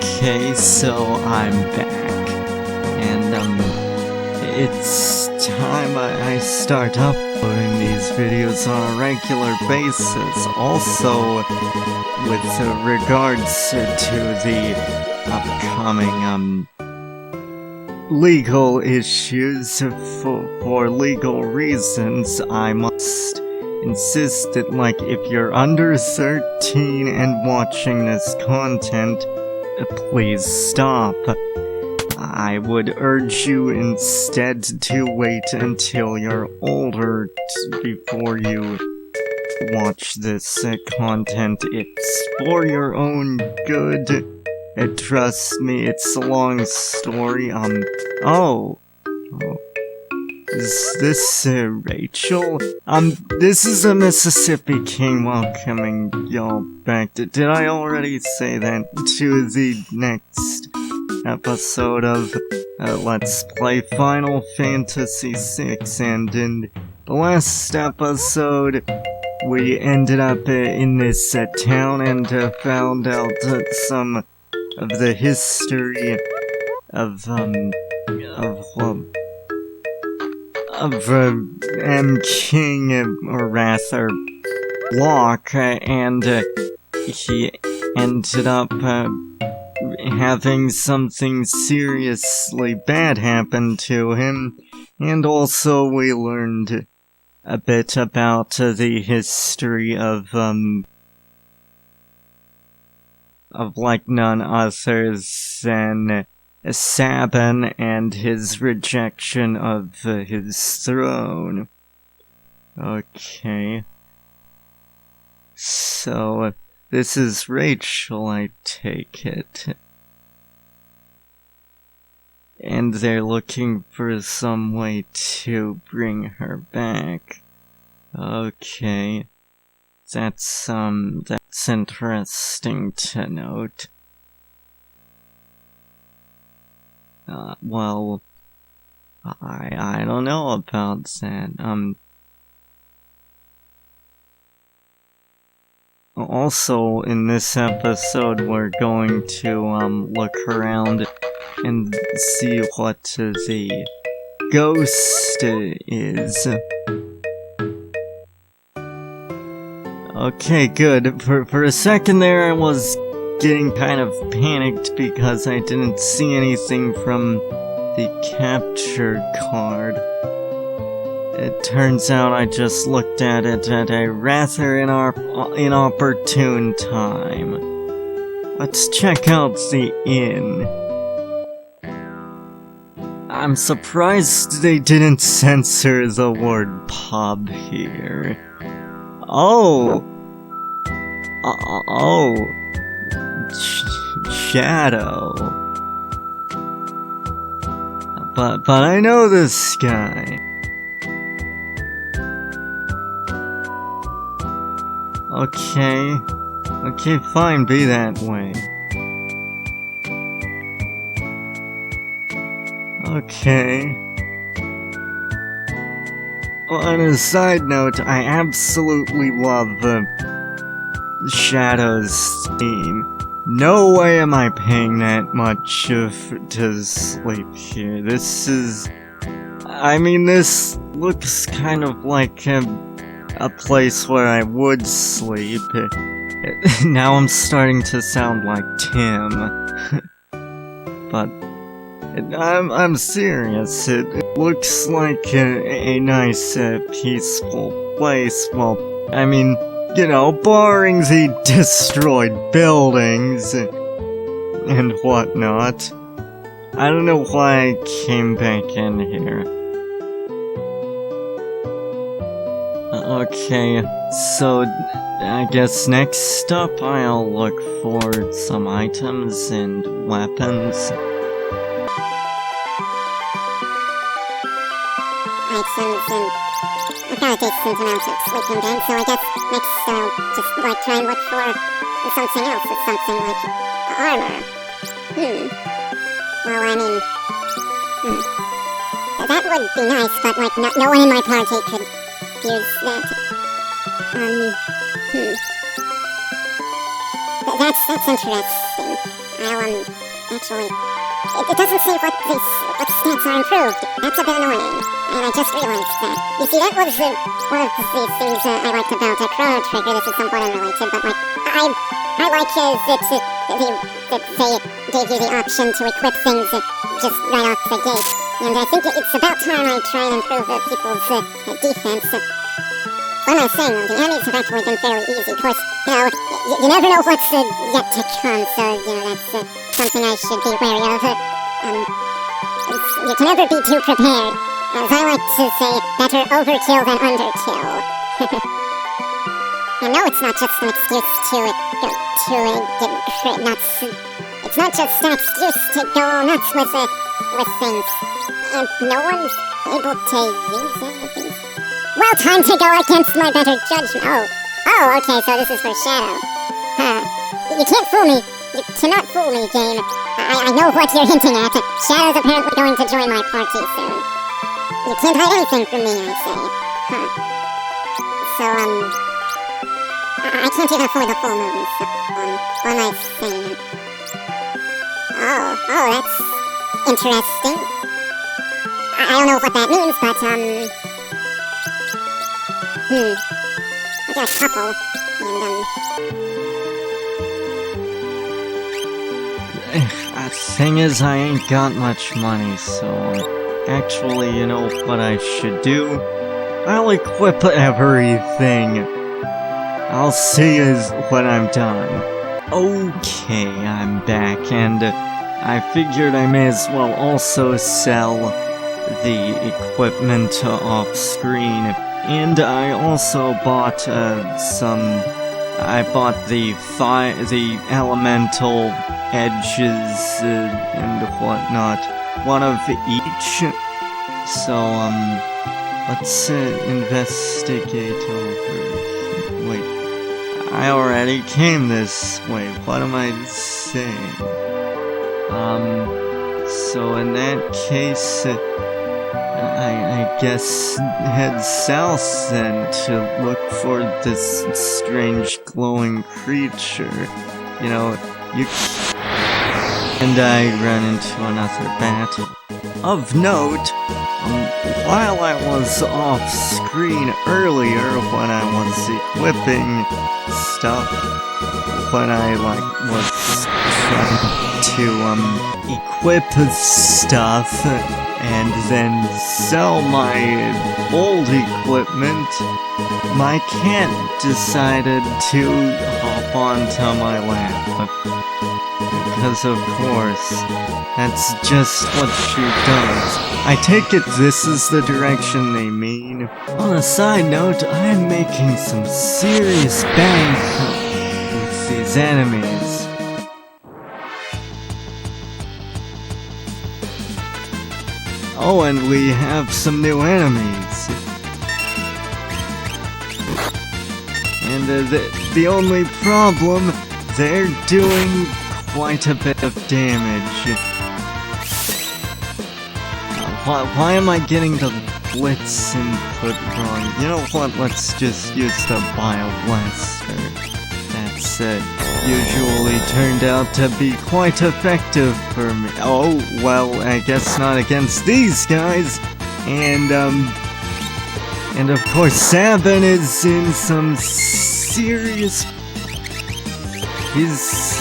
Okay, so I'm back, and it's time I start uploading these videos on a regular basis. Also, with regards to the upcoming legal issues, for legal reasons, I must insist that, like, if you're under 13 and watching this content, please stop. I would urge you instead to wait until you're older before you watch this content. It's for your own good. Trust me, it's a long story. Is this, Rachel? This is a Mississippi King welcoming y'all back. Did I already say that? To the next episode of Let's Play Final Fantasy VI, and in the last episode, we ended up in this town and found out some of the history of King, or rather, Locke, and he ended up having something seriously bad happen to him, and also we learned a bit about the history of like none other than Sabin and his rejection of his throne. Okay. So, this is Rachel, I take it. And they're looking for some way to bring her back. Okay. That's interesting to note. Well, I don't know about that. Also, in this episode, we're going to, look around and see what the ghost is. Okay, good. For a second there, I was getting kind of panicked because I didn't see anything from the capture card. It turns out I just looked at it at a rather inopportune time. Let's check out the inn. I'm surprised they didn't censor the word pub here. Shadow. But I know this guy. Okay, fine, be that way. Okay. On a side note, I absolutely love Shadow's theme. No way am I paying that much to sleep here. This looks kind of like a place where I would sleep. Now I'm starting to sound like Tim. But I'm serious. It looks like a nice, peaceful place. Well, I mean, you know, barring the destroyed buildings and whatnot. I don't know why I came back in here. Okay, so I guess next up I'll look for some items and weapons. I've got a decent amount of sleeping games, so I guess next I'll just, like, try and look for something else, something like armor. Well, I mean, that would be nice, but, like, no one in my party could use that. That's interesting. actually, it doesn't say what stats are improved. That's a bit annoying, and I just realized that. You see, that was one of the things I liked about Chrono Trigger. This is somewhat unrelated, but like, I like that they gave you the option to equip things just right off the gate. And I think it's about time I try and improve people's defense. What am I saying, though? The enemies have actually been fairly easy. Of course, you never know what's yet to come, so, that's something I should be wary of. You can never be too prepared. As I like to say, better overkill than underkill. I know it's not just an excuse to get nuts. It's not just an excuse to go all nuts with things. And no one's able to use anything. Well, time to go against my better judgment. Oh, okay, so this is for Shadow. You can't fool me. You cannot fool me, game. I know what you're hinting at. Shadow's apparently going to join my party soon. You can't hide anything from me, I say. So, I can't even afford the full moon, so, what am I saying? Oh, that's interesting. I don't know what that means, but, I got a couple, and, Thing is, I ain't got much money, so actually, you know what I should do? I'll equip everything. I'll see you when I'm done. Okay, I'm back, and I figured I may as well also sell the equipment off screen. And I also bought I bought the elemental edges and whatnot, one of each. So let's investigate over. Wait, I already came this way. What am I saying? So in that case, I guess head south then to look for this strange glowing creature. And I run into another battle. Of note, while I was off screen earlier when I was equipping stuff, when I was trying to equip stuff and then sell my old equipment, my cat decided to hop onto my lap. Because of course, that's just what she does. I take it this is the direction they mean. On a side note, I'm making some serious bank with these enemies. Oh, and we have some new enemies. And the only problem, they're doing quite a bit of damage. Why am I getting the blitz input wrong? You know what, let's just use the Bio Blaster. That's usually turned out to be quite effective for me. Oh, well, I guess not against these guys. And of course Sabin is in some serious... He's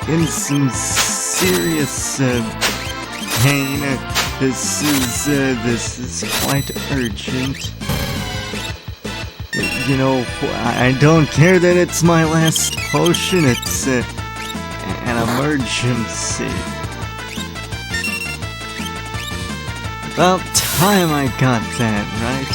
in some serious pain. This is quite urgent. You know, I don't care that it's my last potion, it's an emergency. About time I got that, right?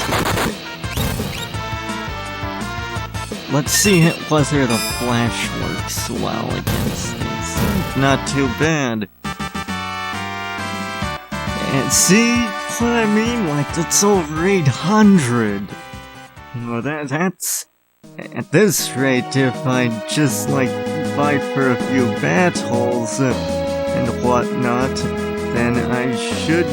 Let's see whether the flash works well against these. Not too bad. And see what I mean? Like, that's over 800. Well, that's... At this rate, if I just, fight for a few battles and whatnot, then I should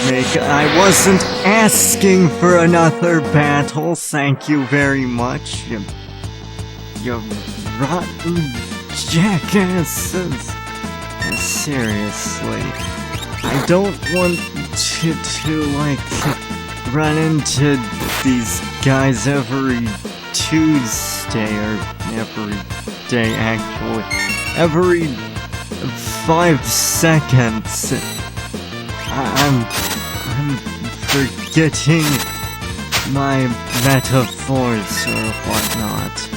make... I wasn't asking for another battle, thank you very much, you rotten jackasses. seriously. I don't want to like, run into these guys every Tuesday, or every day actually. Every 5 seconds. I'm forgetting my metaphors or whatnot.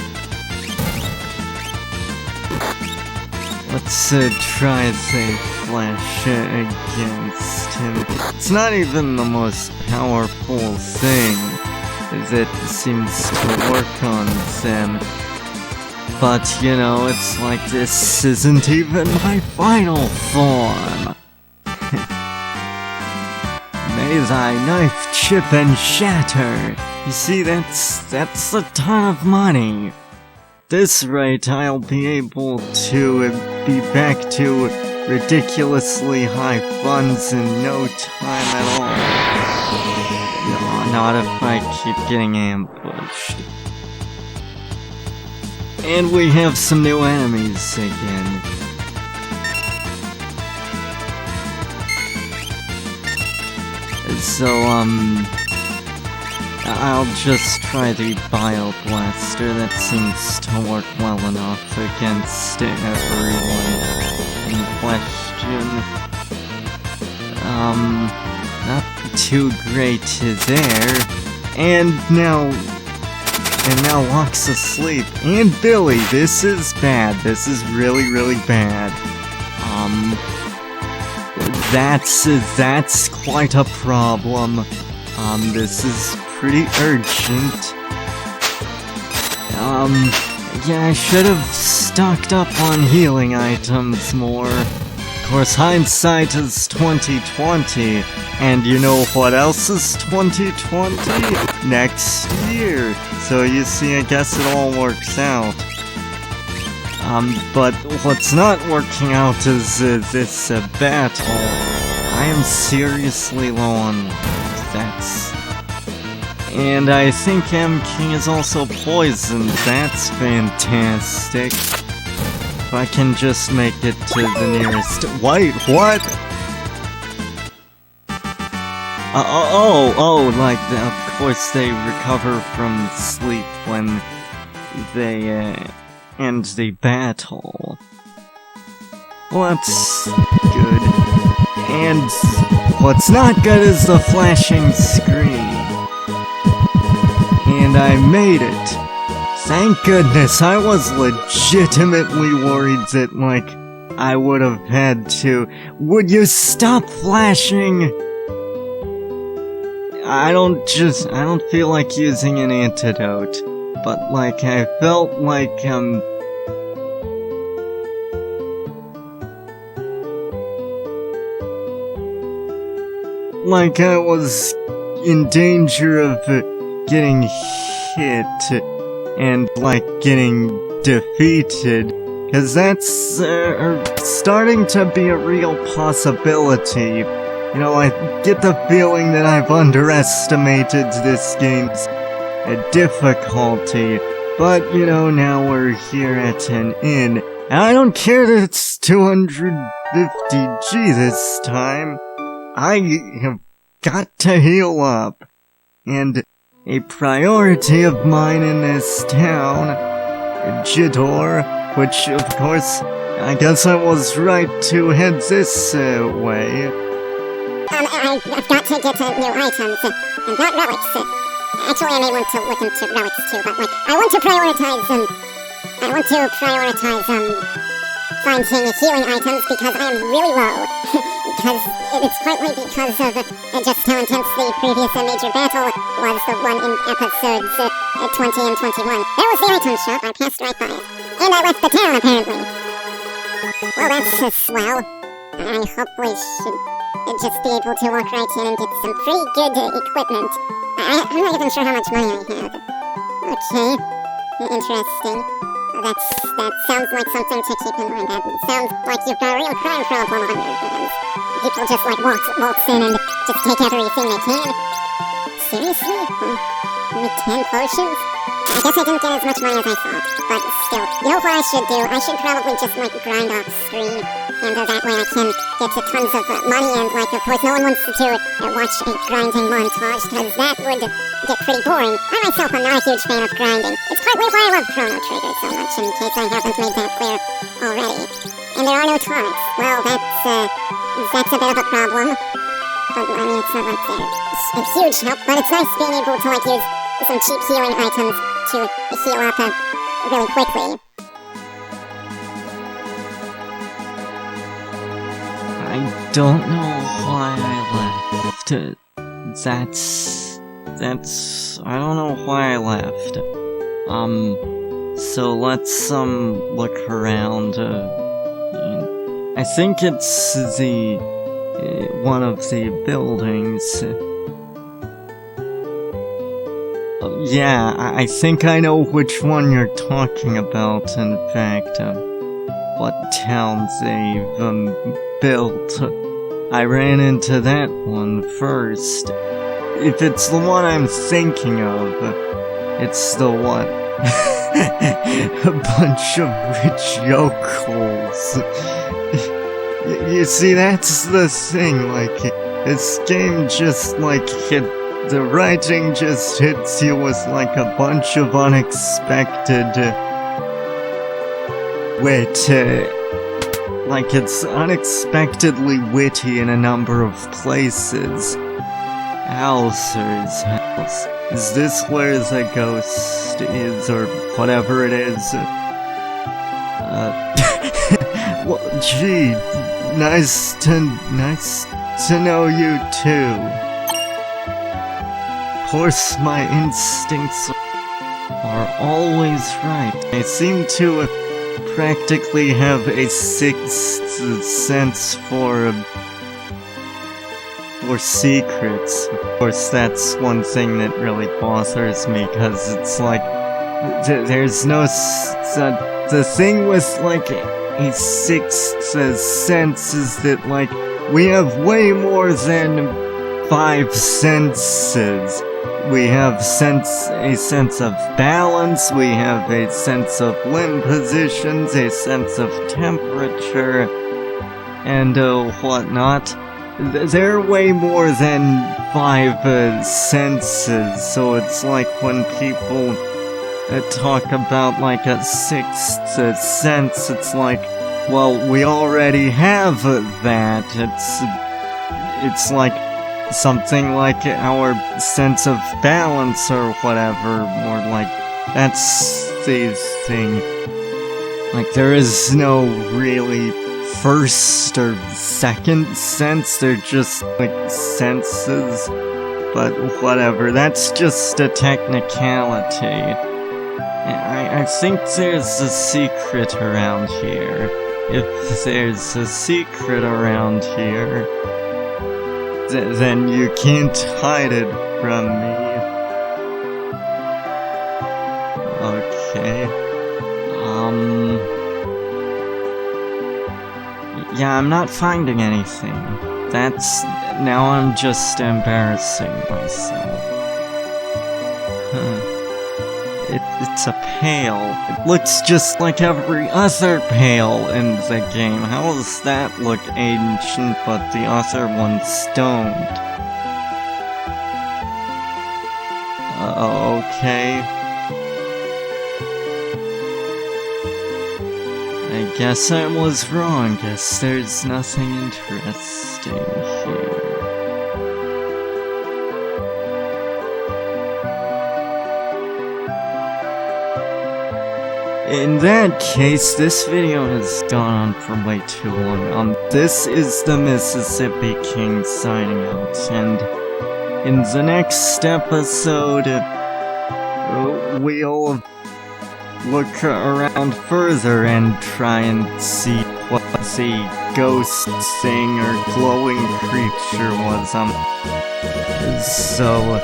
Let's try the Flash against him. It's not even the most powerful thing that seems to work on them. But, you know, it's like this isn't even my final form. May thy knife chip and shatter. You see, that's a ton of money. This rate, I'll be able to be back to ridiculously high funds in no time at all. No, not if I keep getting ambushed. And we have some new enemies again. So, I'll just try the Bio Blaster. That seems to work well enough against everyone in question. Not too great there. And now Locke's asleep. And Billy, this is bad. This is really, really bad. That's quite a problem. This is pretty urgent. Yeah, I should have stocked up on healing items more. Of course, hindsight is 20/20, and you know what else is 20/20? Next year. So you see, I guess it all works out. But what's not working out is this battle. I am seriously low on life. And I think M King is also poisoned. That's fantastic. If I can just make it to the nearest. Wait, what? Like, of course they recover from sleep when they end the battle. Well, that's good. And what's not good is the flashing screen. And I made it. Thank goodness. I was legitimately worried that, like, I would have had to. Would you stop flashing? I don't feel like using an antidote. But, like, I felt like, like I was in danger of getting hit and, like, getting defeated, cause that's starting to be a real possibility. You know, I get the feeling that I've underestimated this game's difficulty, but, you know, now we're here at an inn, and I don't care that it's 250G this time. I have got to heal up, and a priority of mine in this town, Jidor, which, of course, I guess I was right to head this way. I've got to get new items, and not relics. Actually, I may want to look into relics too, but, like, I want to prioritize finding healing items because I am really low. Because it's partly because of just how intense the previous major battle was, the one in episodes 20 and 21. There was the item shop, I passed right by it. And I left the town, apparently. Well, that's swell. I hope we should just be able to walk right in and get some pretty good equipment. I'm not even sure how much money I have. Okay, interesting. That sounds like something to keep in mind. That sounds like you've got a real crime problem on your hands. People just, like, waltz in and just take everything they can. Seriously? Only 10 potions? I guess I didn't get as much money as I thought, but still. You know what I should do? I should probably just, like, grind off screen, and that way I can get to tons of money, and, like, of course, no one wants to watch a grinding montage, because that would get pretty boring. I myself am not a huge fan of grinding. It's partly why I love Chrono Trigger so much, in case I haven't made that clear already. And there are no tonics. Well, that's a bit of a problem. But, I mean, it's not like they're a huge help, but it's nice being able to, like, use some cheap healing items to heal up really quickly. I don't know why I left. I don't know why I left. So let's, look around. I think it's one of the buildings. Yeah, I think I know which one you're talking about, in fact. What towns they've, built. I ran into that one first. If it's the one I'm thinking of, it's the one. A bunch of rich yokels. You see, that's the thing, like, this game just, like, the writing just hits you with, like, a bunch of unexpected wit. Like, it's unexpectedly witty in a number of places. Hauser's house. Is this where the ghost is, or whatever it is? Well, gee, nice to know you too. Of course, my instincts are always right. I seem to practically have a sixth sense for secrets. Of course, that's one thing that really bothers me, because it's like, there's no the thing with, like, a sixth sense is that, like, we have way more than 5 senses. We have a sense of balance, we have a sense of limb positions, a sense of temperature, and whatnot. They're way more than 5 senses, so it's like when people talk about, like, a sixth sense, it's like, well, we already have that. It's like something like our sense of balance or whatever, or like, that's the thing. Like, there is no really first or second sense, they're just, like, senses. But whatever, that's just a technicality. I think there's a secret around here. If there's a secret around here, then you can't hide it from me. Okay. Yeah, I'm not finding anything. Now I'm just embarrassing myself. It's a pail. It looks just like every other pail in the game. How does that look ancient, but the other ones don't? Okay. I guess I was wrong. Guess there's nothing interesting here. In that case, this video has gone on for way too long. This is the Mississippi King signing out, and in the next episode, we'll look around further and try and see what the ghost thing or glowing creature was. So,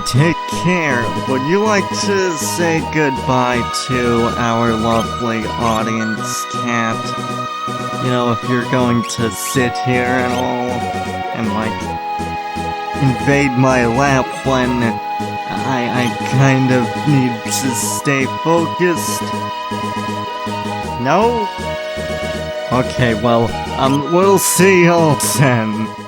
take care. Would you like to say goodbye to our lovely audience, Cat? You know, if you're going to sit here and all, and, like, invade my lap when I kind of need to stay focused. No? Okay, well, we'll see y'all then.